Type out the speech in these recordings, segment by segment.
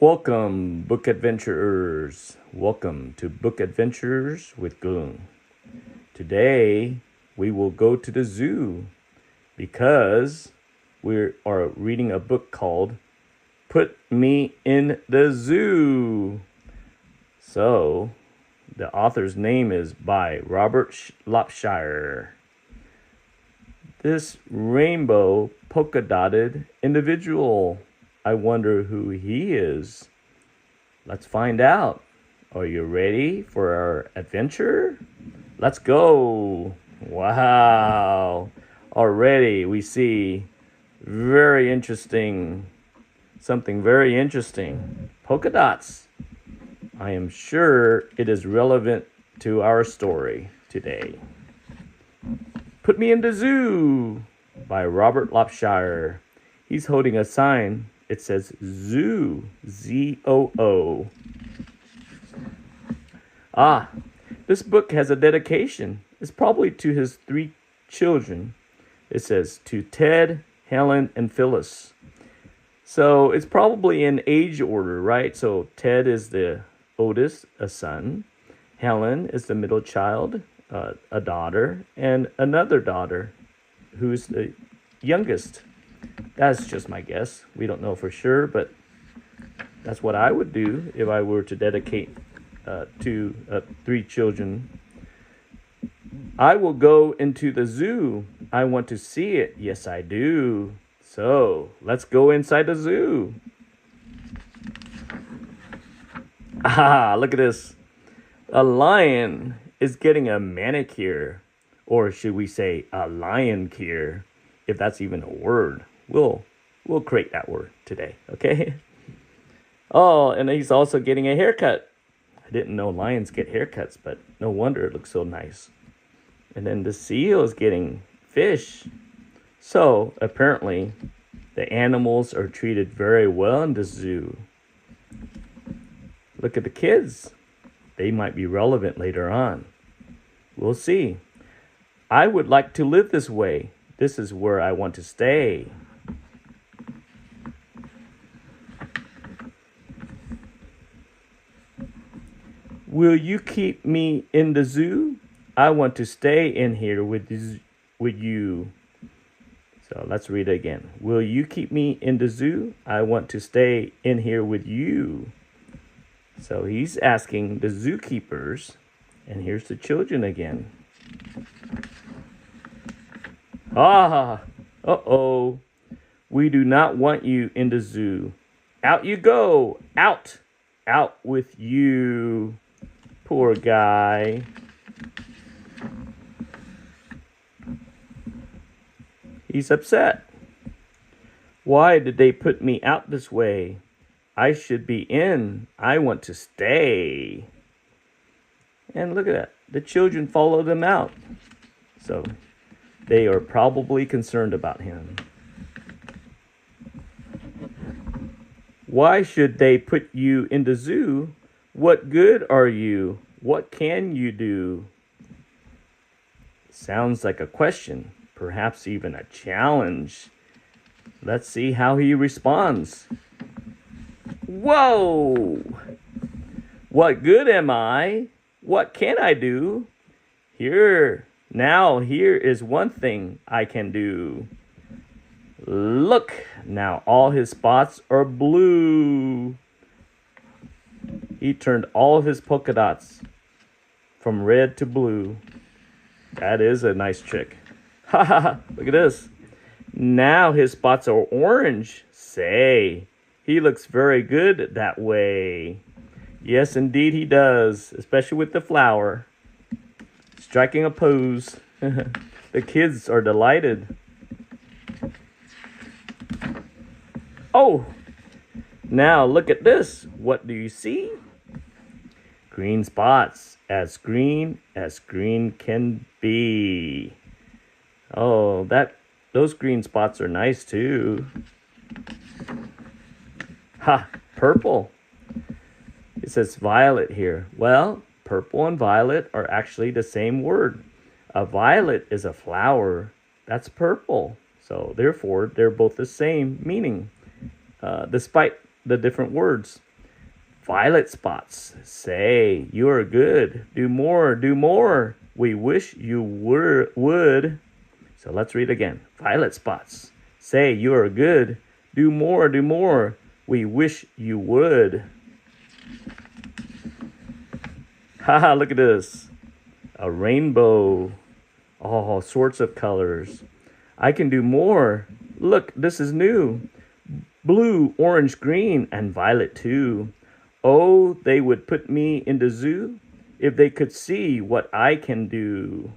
Welcome, book adventurers. Welcome to Book Adventures with Cuốn. Today, we will go to the zoo because we are reading a book called Put Me in the Zoo. So, the author's name is by Robert Lopshire. This rainbow polka-dotted individual, I wonder who he is. Let's find out. Are you ready for our adventure? Let's go. Wow. Already we see something very interesting. Polka dots. I am sure it is relevant to our story today. Put Me in the Zoo by Robert Lopshire. He's holding a sign. It says zoo, Z-O-O. This book has a dedication. It's probably to his 3 children. It says, to Ted, Helen, and Phyllis. So it's probably in age order, right? So Ted is the oldest, a son. Helen is the middle child, a daughter, and another daughter who's the youngest. That's just my guess. We don't know for sure, but that's what I would do if I were to dedicate to 3 children. I will go into the zoo. I want to see it. Yes, I do. So let's go inside the zoo. Look at this. A lion is getting a manicure, or should we say a lion cure, if that's even a word. We'll create that word today, okay? Oh, and he's also getting a haircut. I didn't know lions get haircuts, but no wonder it looks so nice. And then the seal is getting fish. So apparently the animals are treated very well in the zoo. Look at the kids. They might be relevant later on. We'll see. I would like to live this way. This is where I want to stay. Will you keep me in the zoo? I want to stay in here with you. So let's read it again. Will you keep me in the zoo? I want to stay in here with you. So he's asking the zookeepers, and here's the children again. Uh-oh. We do not want you in the zoo. Out you go. Out with you. Poor guy. He's upset. Why did they put me out this way? I should be in. I want to stay. And look at that. The children follow them out. So they are probably concerned about him. Why should they put you in the zoo? What good are you? What can you do? Sounds like a question, perhaps even a challenge. Let's see how he responds. Whoa! What good am I? What can I do? Here is one thing I can do. Look, now all his spots are blue. He turned all of his polka dots from red to blue. That is a nice trick. Look at this. Now his spots are orange. Say, he looks very good that way. Yes, indeed he does, especially with the flower. Striking a pose. The kids are delighted. Oh, now look at this. What do you see? Green spots, as green can be. Oh, those green spots are nice too. Purple. It says violet here. Well, purple and violet are actually the same word. A violet is a flower. That's purple. So therefore, they're both the same meaning, despite the different words. Violet spots say, you are good. Do more, do more. We wish you would. So let's read again. Violet spots say, you are good. Do more, do more. We wish you would. Haha, look at this. A rainbow. All sorts of colors. I can do more. Look, this is new. Blue, orange, green, and violet too. Oh, they would put me in the zoo if they could see what I can do.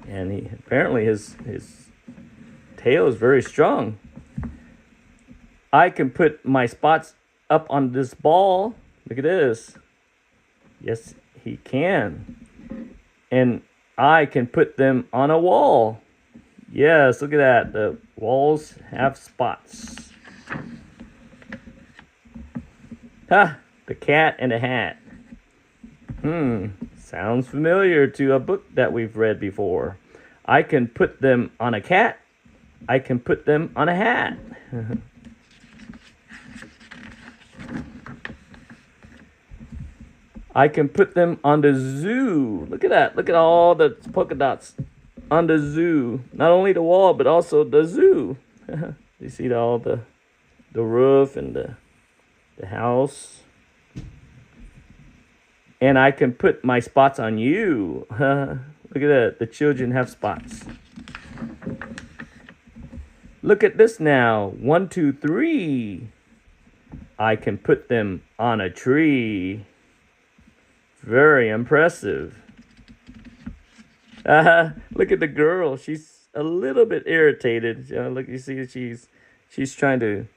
And apparently his tail is very strong. I can put my spots up on this ball. Look at this. Yes, he can. And I can put them on a wall. Yes, look at that. The walls have spots. Ha! The cat and the hat. Sounds familiar to a book that we've read before. I can put them on a cat. I can put them on a hat. I can put them on the zoo. Look at that. Look at all the polka dots on the zoo. Not only the wall, but also the zoo. You see all the roof and the house. And I can put my spots on you. Look at that. The children have spots. Look at this now. 1, 2, 3. I can put them on a tree. Very impressive. Look at the girl. She's a little bit irritated. Look, you see she's trying to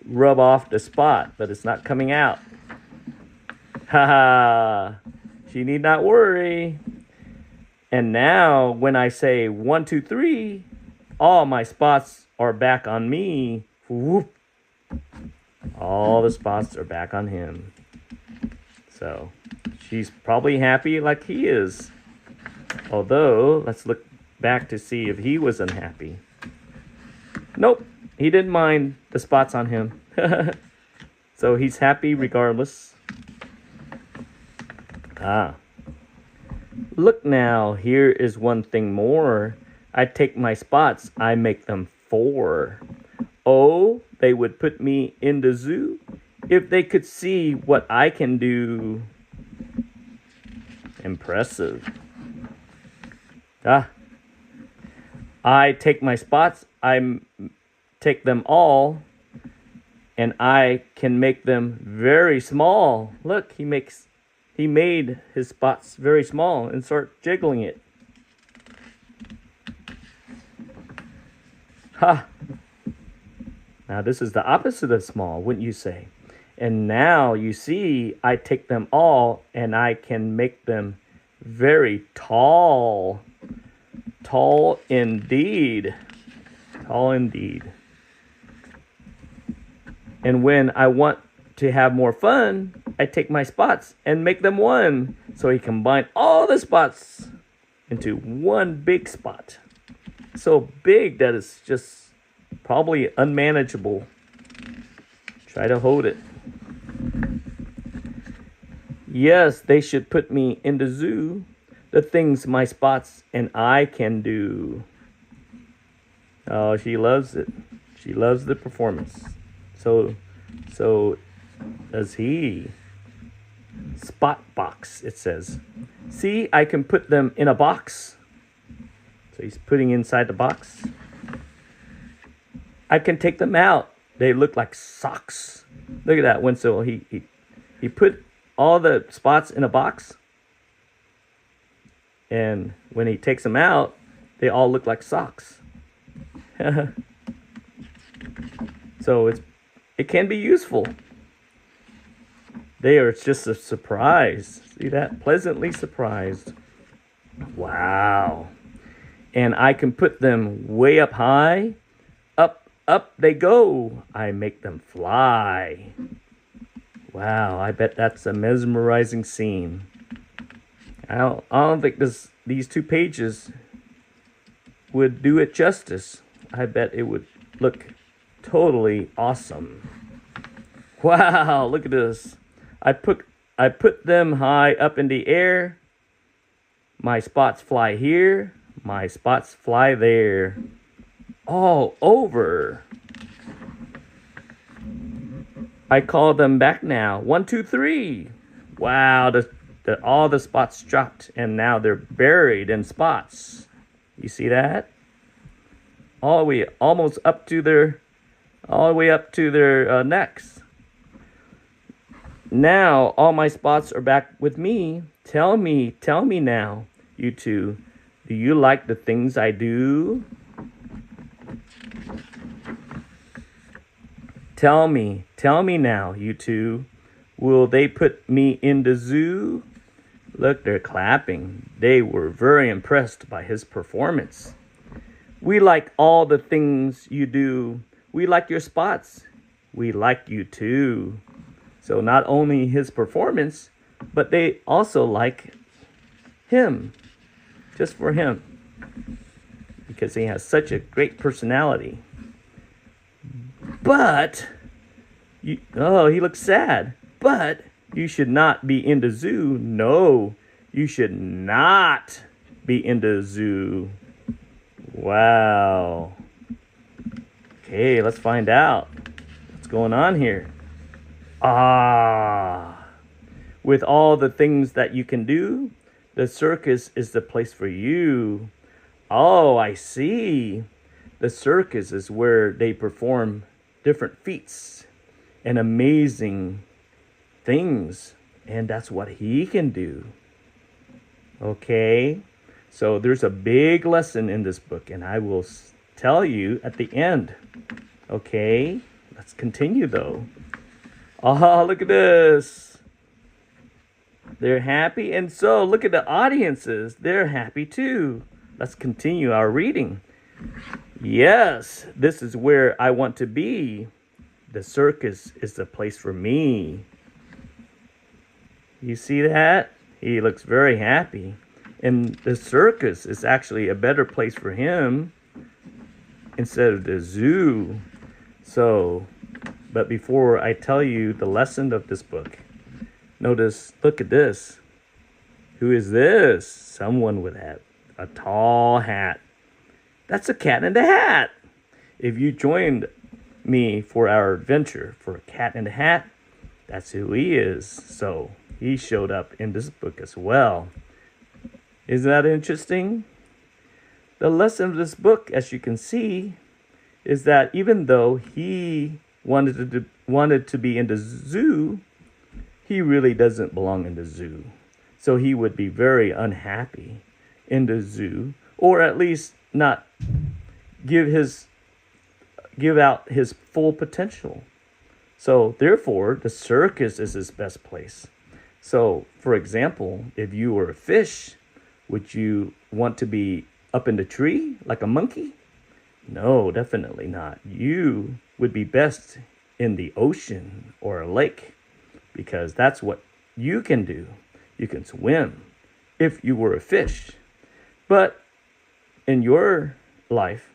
rub off the spot, but it's not coming out. She need not worry. And now when I say 1, 2, 3, all my spots are back on me. Whoop. All the spots are back on him. So she's probably happy like he is. Although, let's look back to see if he was unhappy. Nope, he didn't mind the spots on him. So he's happy regardless. Look now, here is one thing more. I take my spots, I make them 4. Oh, they would put me in the zoo if they could see what I can do. Impressive. I take my spots, I take them all, and I can make them very small. Look, he made his spots very small and start jiggling it. Now this is the opposite of small, wouldn't you say? And now you see, I take them all and I can make them very tall. Tall indeed. Tall indeed. And when I want to have more fun, I take my spots and make them 1. So he combined all the spots into one big spot. So big that it's just probably unmanageable. Try to hold it. Yes, they should put me in the zoo. The things my spots and I can do. Oh, she loves it. She loves the performance. So does he. Spot box, it says. See, I can put them in a box. So he's putting inside the box. I can take them out. They look like socks. Look at that. He put all the spots in a box. And when he takes them out, they all look like socks. So it can be useful. They are just a surprise. See that? Pleasantly surprised. Wow. And I can put them way up high. Up they go. I make them fly. Wow, I bet that's a mesmerizing scene. I don't think these 2 pages would do it justice. I bet it would look totally awesome. Wow, look at this. I put them high up in the air. My spots fly here. My spots fly there. All over. I call them back now. 1, 2, 3. Wow, all the spots dropped, and now they're buried in spots. You see that? All the way up to their necks. Now all my spots are back with me. Tell me now, you two. Do you like the things I do? Tell me now, you two. Will they put me in the zoo? Look, they're clapping. They were very impressed by his performance. We like all the things you do. We like your spots. We like you too. So not only his performance, but they also like him. Just for him. Because he has such a great personality. But, he looks sad. But you should not be in the zoo. No, you should not be in the zoo. Wow. Okay, let's find out what's going on here. With all the things that you can do, the circus is the place for you. Oh, I see. The circus is where they perform different feats and amazing things. And that's what he can do. Okay? So there's a big lesson in this book, and I will tell you at the end. Okay? Let's continue, though. Look at this. They're happy, and so look at the audiences. They're happy, too. Let's continue our reading. Yes, this is where I want to be. The circus is the place for me. You see that? He looks very happy. And the circus is actually a better place for him instead of the zoo. But before I tell you the lesson of this book, notice, look at this. Who is this? Someone with a tall hat. That's a cat in the hat. If you joined me for our adventure for a cat in the hat, that's who he is. So he showed up in this book as well. Isn't that interesting? The lesson of this book, as you can see, is that even though he wanted to be in the zoo, he really doesn't belong in the zoo. So he would be very unhappy in the zoo, or at least not give out his full potential. So therefore, the circus is his best place. So, for example, if you were a fish, would you want to be up in the tree like a monkey? No, definitely not. You would be best in the ocean or a lake, because that's what you can do. You can swim if you were a fish. But in your life,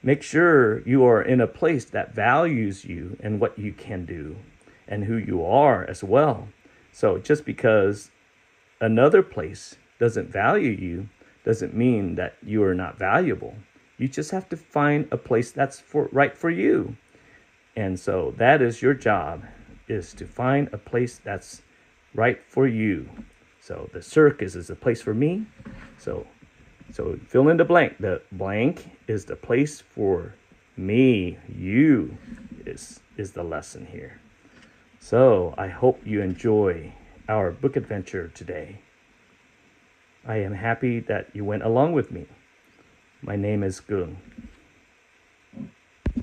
make sure you are in a place that values you and what you can do and who you are as well. So just because another place doesn't value you doesn't mean that you are not valuable. You just have to find a place that's right for you. And so that is your job, is to find a place that's right for you. So the circus is a place for me. So fill in the blank. The blank is the place for me. You is the lesson here. So I hope you enjoy our book adventure today. I am happy that you went along with me. My name is Cuốn.